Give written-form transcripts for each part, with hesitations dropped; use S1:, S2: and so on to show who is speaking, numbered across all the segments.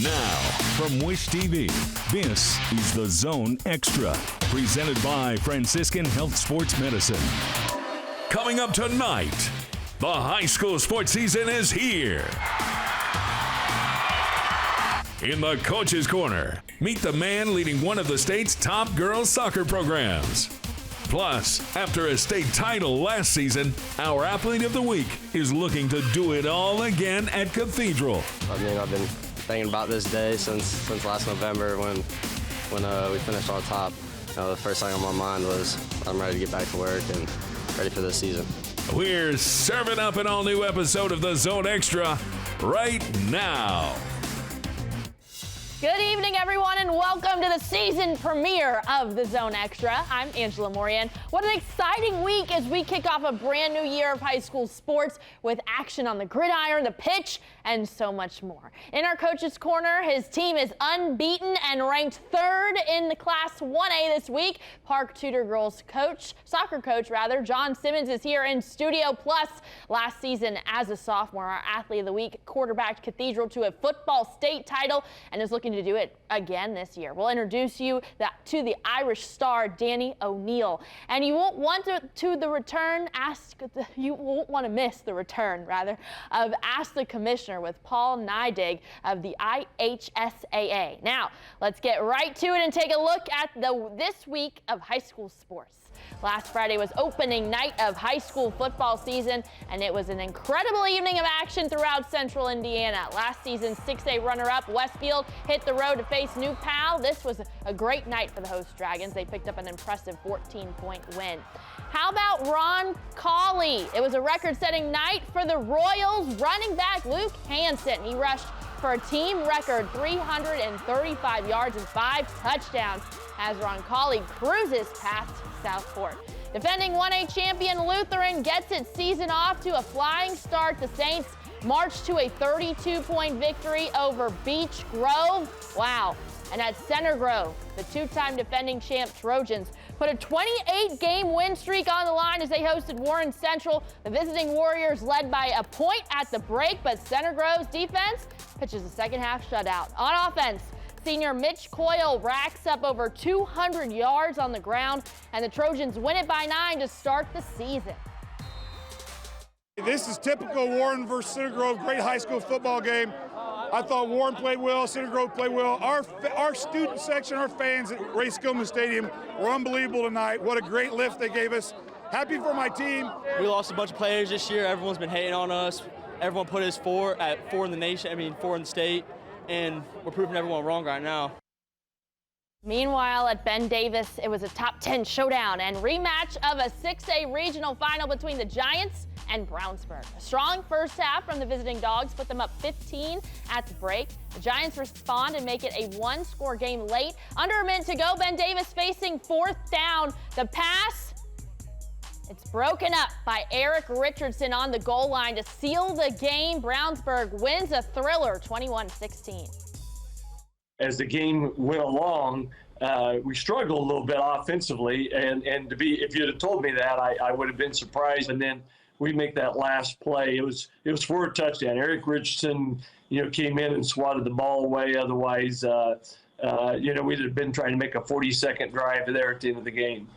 S1: Now, from Wish TV, this is The Zone Extra, presented by Franciscan Health Sports Medicine. Coming up tonight, the high school sports season is here. In the Coach's Corner, meet the man leading one of the state's top girls soccer programs. Plus, after a state title last season, our Athlete of the Week is looking to do it all again at Cathedral.
S2: I've been thinking about this day since last November when we finished on top. The first thing on my mind was I'm ready to get back to work and ready for this season.
S1: We're serving up an all-new episode of The Zone Extra right now.
S3: Good evening, everyone, and welcome to the season premiere of The Zone Extra. I'm Angela Morian. What an exciting week as we kick off a brand new year of high school sports with action on the gridiron, the pitch, and so much more. In our Coach's Corner, his team is unbeaten and ranked third in the Class 1A this week. Park Tutor girls soccer coach, John Simmons is here in studio. Plus, last season as a sophomore, our Athlete of the Week quarterbacked Cathedral to a football state title and is looking to do it again this year. We'll introduce you to the Irish star Danny O'Neill, and you won't want you won't want to miss the return of Ask the Commissioner with Paul Neidig of the IHSAA. Now, let's get right to it and take a look at this week of high school sports. Last Friday was opening night of high school football season, and it was an incredible evening of action throughout Central Indiana. Last season's 6A runner-up Westfield hit the road to face New Pal. This was a great night for the host Dragons. They picked up an impressive 14-point win. How about Ron Cawley? It was a record-setting night for the Royals running back Luke Hansen. He rushed for a team record 335 yards and 5 touchdowns as Ron Cawley cruises past Southport. Defending 1A champion Lutheran gets its season off to a flying start. The Saints marched to a 32-point victory over Beech Grove. Wow. And at Center Grove, the two-time defending champ Trojans put a 28-game win streak on the line as they hosted Warren Central. The visiting Warriors led by a point at the break, but Center Grove's defense pitches a second-half shutout. On offense, senior Mitch Coyle racks up over 200 yards on the ground, and the Trojans win it by 9 to start the season.
S4: This is typical Warren versus Center Grove, great high school football game. I thought Warren played well, Center Grove played well. Our student section, our fans at Ray Skillman Stadium were unbelievable tonight. What a great lift they gave us. Happy for my team.
S5: We lost a bunch of players this year. Everyone's been hating on us. Everyone put us four in the nation, 4 in the state, and we're proving everyone wrong right now.
S3: Meanwhile, at Ben Davis, it was a top 10 showdown and rematch of a 6A regional final between the Giants and Brownsburg. A strong first half from the visiting Dogs put them up 15 at the break. The Giants respond and make it a one-score game late. Under a minute to go, Ben Davis facing 4th down. The pass, it's broken up by Eric Richardson on the goal line to seal the game. Brownsburg wins a thriller, 21-16.
S6: As the game went along, we struggled a little bit offensively, and if you'd have told me that, I would have been surprised. And then we make that last play. It was for a touchdown. Eric Richardson, came in and swatted the ball away. Otherwise, we'd have been trying to make a 40-second drive there at the end of the game.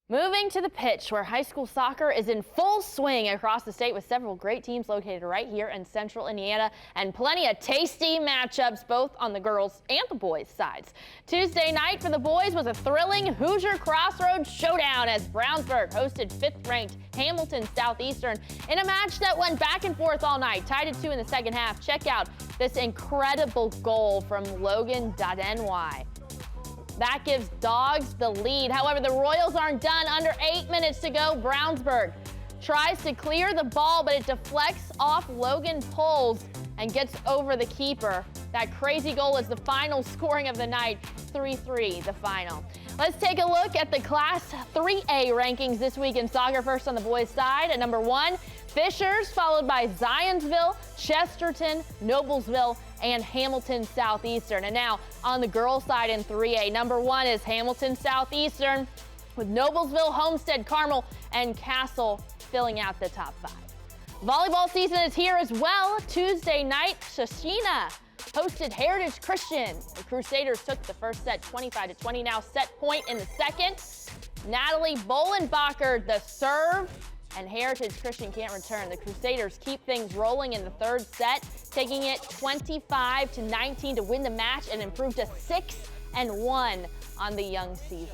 S3: Moving to the pitch, where high school soccer is in full swing across the state with several great teams located right here in Central Indiana and plenty of tasty matchups both on the girls and the boys' sides. Tuesday night for the boys was a thrilling Hoosier Crossroads showdown as Brownsburg hosted 5th-ranked Hamilton Southeastern in a match that went back and forth all night, tied at 2 in the second half. Check out this incredible goal from Logan.ny. That gives Dogs the lead. However, the Royals aren't done. Under 8 minutes to go, Brownsburg tries to clear the ball, but it deflects off Logan Poles and gets over the keeper. That crazy goal is the final scoring of the night, 3-3 the final. Let's take a look at the Class 3A rankings this week in soccer. First on the boys' side at number 1, Fishers, followed by Zionsville, Chesterton, Noblesville, and Hamilton Southeastern. And now on the girls' side in 3A, number 1 is Hamilton Southeastern, with Noblesville, Homestead, Carmel, and Castle filling out the top 5. Volleyball season is here as well. Tuesday night, Shashina hosted Heritage Christian. The Crusaders took the first set 25-20. Now set point in the second. Natalie Bolenbacher, the serve, and Heritage Christian can't return. The Crusaders keep things rolling in the third set, taking it 25-19 to win the match and improve to 6-1 on the young season.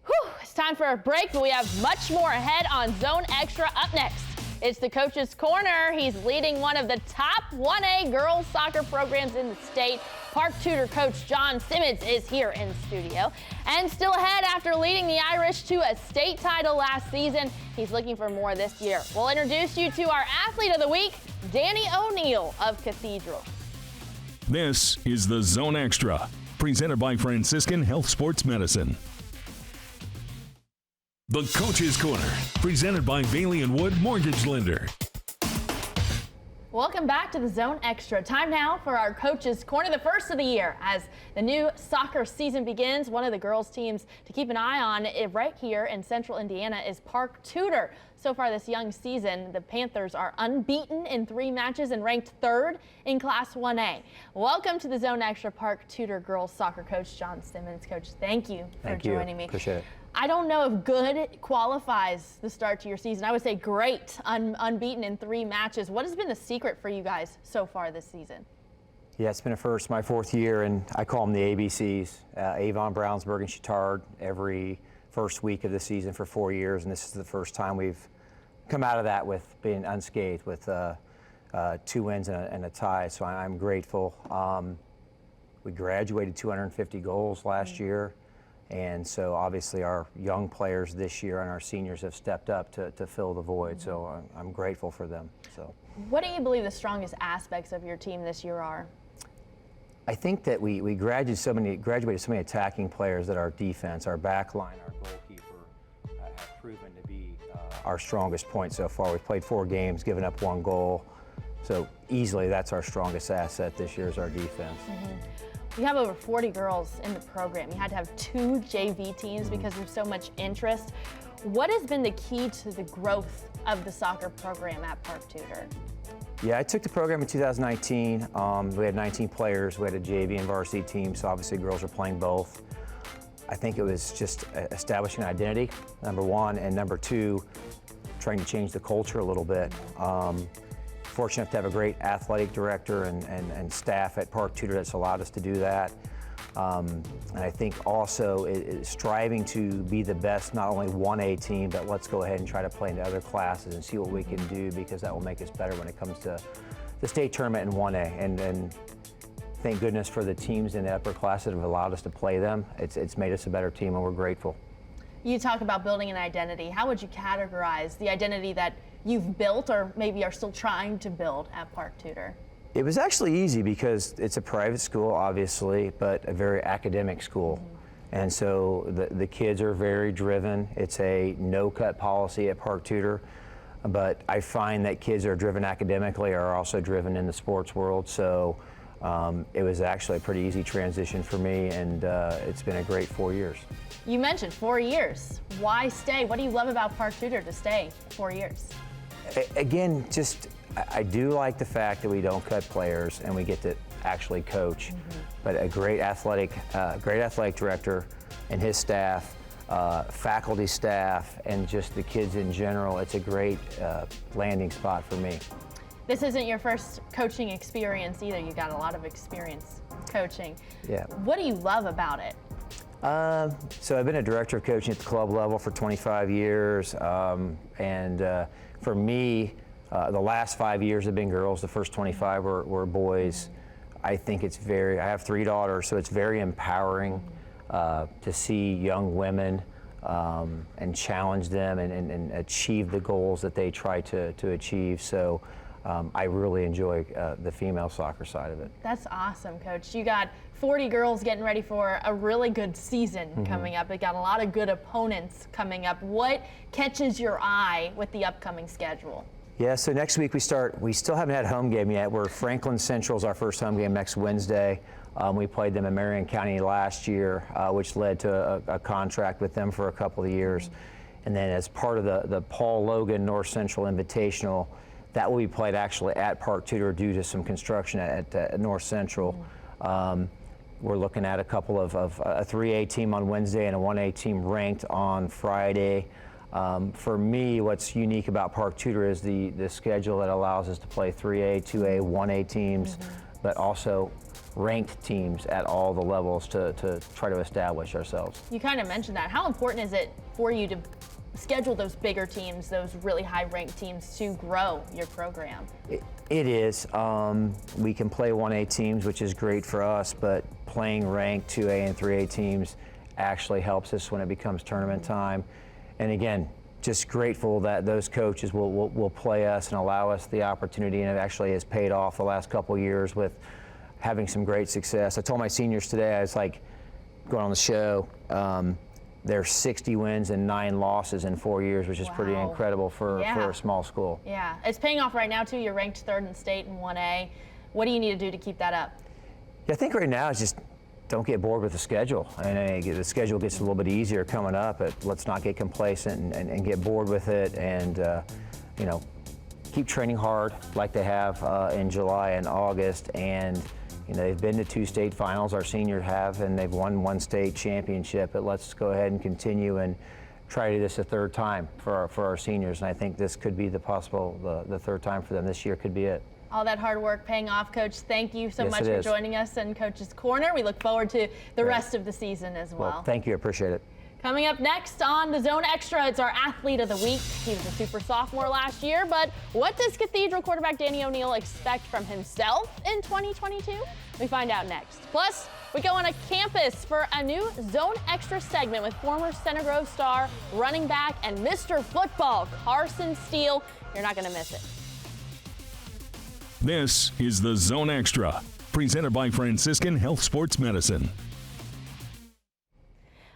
S3: Whew, it's time for a break, but we have much more ahead on Zone Extra. Up next, it's the Coach's Corner. He's leading one of the top 1A girls soccer programs in the state. Park Tutor coach John Simmons is here in studio. And still ahead, after leading the Irish to a state title last season, he's looking for more this year. We'll introduce you to our Athlete of the Week, Danny O'Neill of Cathedral.
S1: This is the Zone Extra, presented by Franciscan Health Sports Medicine. The Coach's Corner, presented by Bailey & Wood Mortgage Lender.
S3: Welcome back to the Zone Extra. Time now for our Coach's Corner, the first of the year. As the new soccer season begins, one of the girls' teams to keep an eye on right here in central Indiana is Park Tutor. So far this young season, the Panthers are unbeaten in 3 matches and ranked 3rd in Class 1A. Welcome to the Zone Extra, Park Tutor girls soccer coach John Simmons. Coach, thank you for joining me.
S7: Appreciate it.
S3: I don't know if good qualifies the start to your season. I would say great, unbeaten in 3 matches. What has been the secret for you guys so far this season?
S7: Yeah, it's been my 4th year, and I call them the ABCs, Avon, Brownsburg, and Chittard, every first week of the season for 4 years, and this is the first time we've come out of that with being unscathed with 2 wins and a tie, so I'm grateful. We graduated 250 goals last year. And so obviously our young players this year and our seniors have stepped up to fill the void. So I'm grateful for them. So,
S3: what do you believe the strongest aspects of your team this year are?
S7: I think that we graduated so many attacking players that our defense, our back line, our goalkeeper have proven to be our strongest point so far. We've played 4 games, given up 1 goal. So easily that's our strongest asset this year is our defense.
S3: You have over 40 girls in the program. You had to have 2 JV teams because there's so much interest. What has been the key to the growth of the soccer program at Park Tutor?
S7: Yeah, I took the program in 2019. We had 19 players. We had a JV and varsity team, so obviously girls are playing both. I think it was just establishing an identity, number 1, and number 2, trying to change the culture a little bit. Fortunate to have a great athletic director and staff at Park Tutor that's allowed us to do that. And I think also striving to be the best, not only 1A team, but let's go ahead and try to play into other classes and see what we can do, because that will make us better when it comes to the state tournament in 1A. And thank goodness for the teams in the upper classes that have allowed us to play them. It's made us a better team, and we're grateful.
S3: You talk about building an identity. How would you categorize the identity that you've built or maybe are still trying to build at Park Tutor?
S7: It was actually easy because it's a private school, obviously, but a very academic school. And so the kids are very driven. It's a no-cut policy at Park Tutor, but I find that kids that are driven academically are also driven in the sports world. So it was actually a pretty easy transition for me, and it's been a great 4 years.
S3: You mentioned 4 years. Why stay? What do you love about Park Tutor to stay 4 years?
S7: Again, I do like the fact that we don't cut players and we get to actually coach. But a great athletic director and his staff, faculty staff, and just the kids in general, it's a great landing spot for me.
S3: This isn't your first coaching experience either. You got a lot of experience coaching.
S7: Yeah.
S3: What do you love about it?
S7: So I've been a director of coaching at the club level for 25 years, and for me, the last 5 years have been girls. The first 25 were boys. I think I have 3 daughters, so it's very empowering to see young women and challenge them and achieve the goals that they try to achieve. So I really enjoy the female soccer side of it.
S3: That's awesome, Coach. You got 40 girls getting ready for a really good season coming up. They got a lot of good opponents coming up. What catches your eye with the upcoming schedule?
S7: Yeah, so next week we still haven't had a home game yet. Franklin Central is our first home game next Wednesday. We played them in Marion County last year, which led to a contract with them for a couple of years. And then as part of the Paul Logan North Central Invitational, That will be played actually at Park Tutor due to some construction at North Central. We're looking at a couple of a 3A team on Wednesday and a 1A team ranked on Friday. For me, what's unique about Park Tutor is the schedule that allows us to play 3A, 2A, 1A teams, but also ranked teams at all the levels to try to establish ourselves.
S3: You kind of mentioned that. How important is it for you to schedule those bigger teams, those really high-ranked teams, to grow your program?
S7: It is. We can play 1A teams, which is great for us, but playing ranked 2A and 3A teams actually helps us when it becomes tournament time. And again, just grateful that those coaches will play us and allow us the opportunity, and it actually has paid off the last couple years with having some great success. I told my seniors today, I was like, going on the show, there's 60 wins and 9 losses in 4 years, which is pretty incredible for a small school. Yeah,
S3: it's paying off right now too. You're ranked 3rd in state in 1A. What do you need to do to keep that up?
S7: Yeah, I think right now it's just don't get bored with the schedule. And the schedule gets a little bit easier coming up, but let's not get complacent and get bored with it, and you know, keep training hard like they have in July and August. And you know, they've been to 2 state finals, our seniors have, and they've won 1 state championship. But let's go ahead and continue and try to do this a 3rd time for our seniors. And I think this could be the 3rd time for them. This year could be it.
S3: All that hard work paying off, Coach. Thank you so much for joining us in Coach's Corner. We look forward to the rest of the season as well.
S7: Thank you. I appreciate it.
S3: Coming up next on the Zone Extra, it's our Athlete of the Week. He was a super sophomore last year, but what does Cathedral quarterback Danny O'Neill expect from himself in 2022? We find out next. Plus, we go on a campus for a new Zone Extra segment with former Center Grove star, running back, and Mr. Football, Carson Steele. You're not going to miss it.
S1: This is the Zone Extra, presented by Franciscan Health Sports Medicine.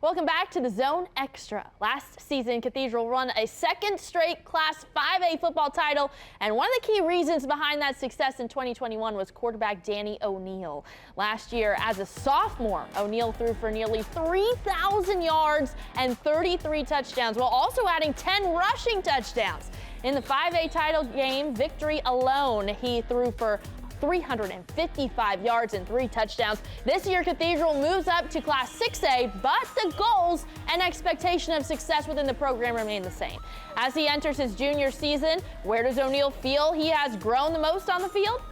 S3: Welcome back to the Zone Extra. Last season, Cathedral won a 2nd straight Class 5A football title, and one of the key reasons behind that success in 2021 was quarterback Danny O'Neill. Last year, as a sophomore, O'Neill threw for nearly 3,000 yards and 33 touchdowns, while also adding 10 rushing touchdowns. In the 5A title game victory alone, he threw for 355 yards and 3 touchdowns. This year, Cathedral moves up to Class 6A, but the goals and expectation of success within the program remain the same. As he enters his junior season, where does O'Neill feel he has grown the most on the field?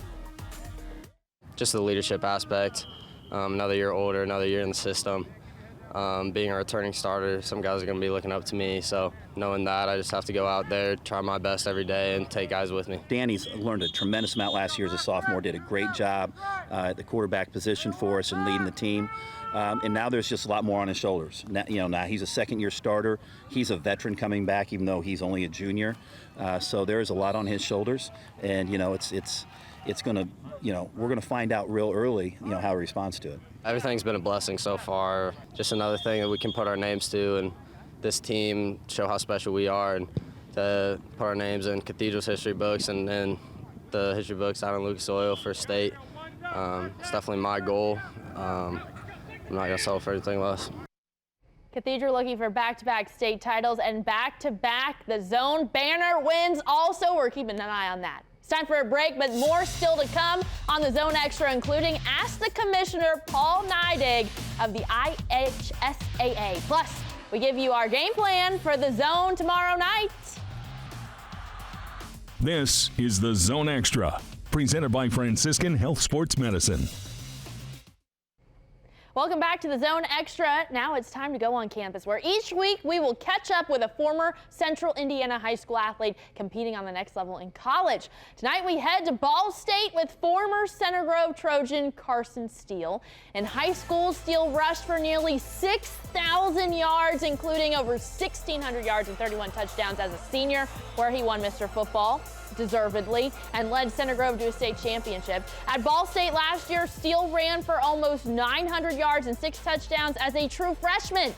S2: Just the leadership aspect. Another year older, another year in the system. Being a returning starter, some guys are going to be looking up to me, so knowing that, I just have to go out there, try my best every day, and take guys with me.
S8: Danny's learned a tremendous amount last year as a sophomore, did a great job at the quarterback position for us and leading the team. And now there's just a lot more on his shoulders. Now he's a 2nd-year starter. He's a veteran coming back, even though he's only a junior. So there is a lot on his shoulders, and it's going to, we're going to find out real early, how he responds to it.
S2: Everything's been a blessing so far. Just another thing that we can put our names to, and this team show how special we are, and to put our names in Cathedral's history books and the history books out in Lucas Oil for state. It's definitely my goal. I'm not going to settle for anything less.
S3: Cathedral looking for back-to-back state titles and back-to-back the zone banner wins also. We're keeping an eye on that. It's time for a break, but more still to come on the Zone Extra, including Ask the Commissioner Paul Neidig of the IHSAA. Plus, we give you our game plan for the Zone tomorrow night.
S1: This is the Zone Extra, presented by Franciscan Health Sports Medicine.
S3: Welcome back to the Zone Extra. Now it's time to go on campus, where each week we will catch up with a former Central Indiana high school athlete competing on the next level in college. Tonight we head to Ball State with former Center Grove Trojan Carson Steele. In high school, Steele rushed for nearly 6,000 yards, including over 1,600 yards and 31 touchdowns as a senior, where he won Mr. Football deservedly and led Center Grove to a state championship. At Ball State last year, Steele ran for almost 900 yards and 6 touchdowns as a true freshman.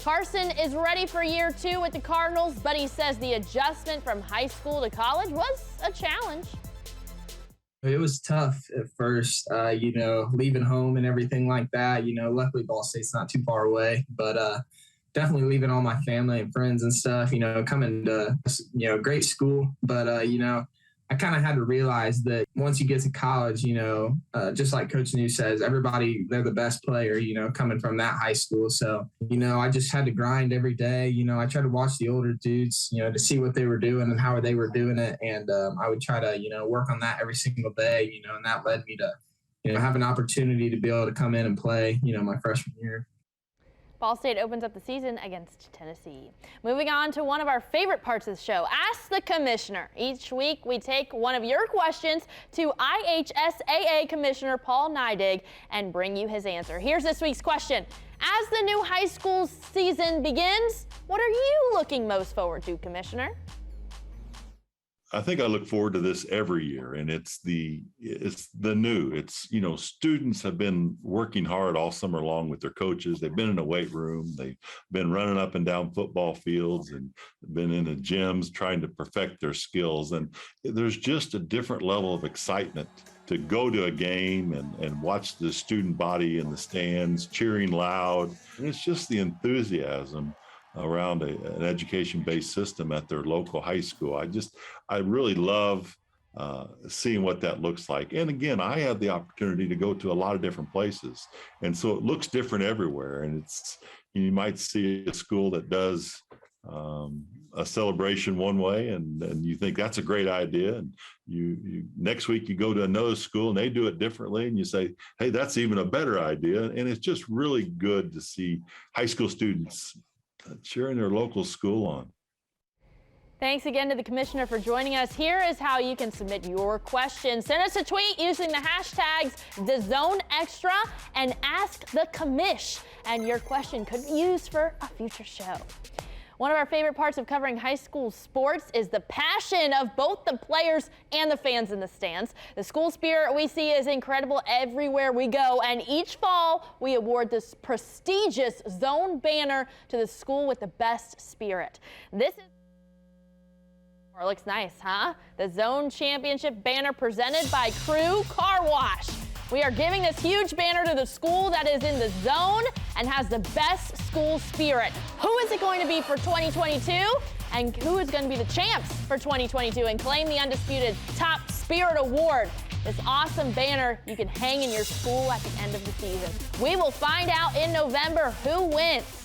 S3: Carson is ready for year 2 with the Cardinals, but he says the adjustment from high school to college was a challenge.
S9: It was tough at first, leaving home and everything like that. Luckily Ball State's not too far away, but definitely leaving all my family and friends and stuff, coming to, great school. But, I I kind of had to realize that once you get to college, just like Coach New says, everybody, they're the best player, coming from that high school. So, I just had to grind every day. I tried to watch the older dudes, to see what they were doing and how they were doing it. And I would try to, work on that every single day, and that led me to, have an opportunity to be able to come in and play, my freshman year.
S3: Ball State opens up the season against Tennessee. Moving on to one of our favorite parts of the show, Ask the Commissioner. Each week we take one of your questions to IHSAA Commissioner Paul Neidig and bring you his answer. Here's this week's question. As the new high school season begins, what are you looking most forward to, Commissioner?
S10: I think I look forward to this every year, and it's the new. Students have been working hard all summer long with their coaches. They've been in a weight room. They've been running up and down football fields and been in the gyms trying to perfect their skills. And there's just a different level of excitement to go to a game and watch the student body in the stands cheering loud. And it's just the enthusiasm around an education-based system at their local high school. I really love seeing what that looks like. And again, I had the opportunity to go to a lot of different places. And so it looks different everywhere. And you might see a school that does a celebration one way and you think that's a great idea. And you next week you go to another school and they do it differently. And you say, hey, that's even a better idea. And it's just really good to see high school students cheering their local school on.
S3: Thanks again to the Commissioner for joining us. Here is how you can submit your questions. Send us a tweet using the hashtags #TheZoneExtra and #AskTheCommish, and your question could be used for a future show. One of our favorite parts of covering high school sports is the passion of both the players and the fans in the stands. The school spirit we see is incredible everywhere we go, and each fall we award this prestigious zone banner to the school with the best spirit. This is it looks nice, huh? The Zone Championship banner presented by Crew Car Wash. We are giving this huge banner to the school that is in the zone and has the best school spirit. Who is it going to be for 2022? And who is going to be the champs for 2022 and claim the undisputed Top Spirit Award? This awesome banner you can hang in your school at the end of the season. We will find out in November who wins.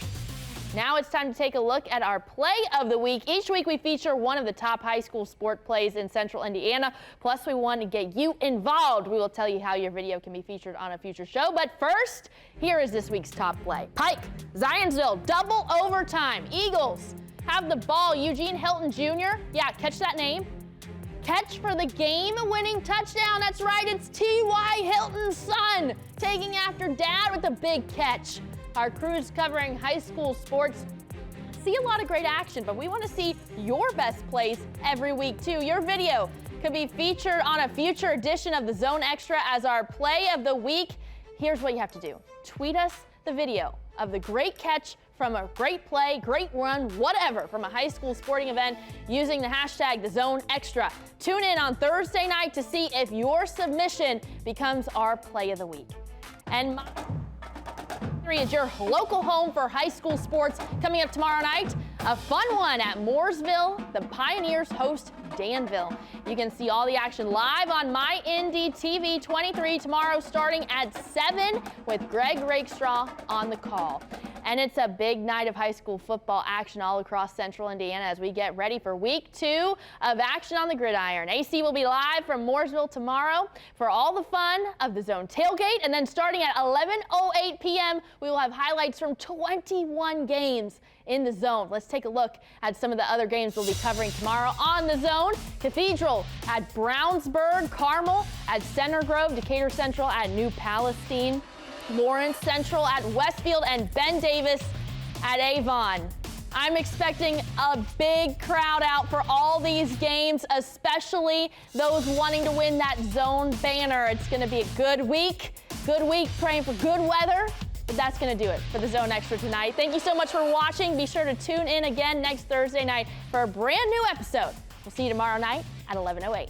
S3: Now it's time to take a look at our play of the week. Each week we feature one of the top high school sport plays in Central Indiana. Plus we want to get you involved. We will tell you how your video can be featured on a future show. But first, here is this week's top play. Pike, Zionsville, double overtime. Eagles have the ball. Eugene Hilton Jr. Yeah, catch that name. Catch for the game-winning touchdown. That's right, it's T.Y. Hilton's son taking after dad with a big catch. Our crews covering high school sports see a lot of great action, but we want to see your best plays every week too. Your video could be featured on a future edition of the Zone Extra as our play of the week. Here's what you have to do. Tweet us the video of the great catch from a great play, great run, whatever, from a high school sporting event using the hashtag #TheZoneExtra. Tune in on Thursday night to see if your submission becomes our play of the week. And is your local home for high school sports coming up tomorrow night. A fun one at Mooresville. The Pioneers host Danville. You can see all the action live on MyNDTV 23 tomorrow starting at 7 with Greg Rakestraw on the call. And it's a big night of high school football action all across Central Indiana as we get ready for week 2 of action on the gridiron. AC will be live from Mooresville tomorrow for all the fun of the Zone tailgate. And then starting at 11:08 p.m., we will have highlights from 21 games in the Zone. Let's take a look at some of the other games we'll be covering tomorrow on the Zone. Cathedral at Brownsburg, Carmel at Center Grove, Decatur Central at New Palestine, Lawrence Central at Westfield, and Ben Davis at Avon. I'm expecting a big crowd out for all these games, especially those wanting to win that Zone banner. It's going to be a good week, praying for good weather. But that's going to do it for the Zone Extra tonight. Thank you so much for watching. Be sure to tune in again next Thursday night for a brand new episode. We'll see you tomorrow night at 11:08.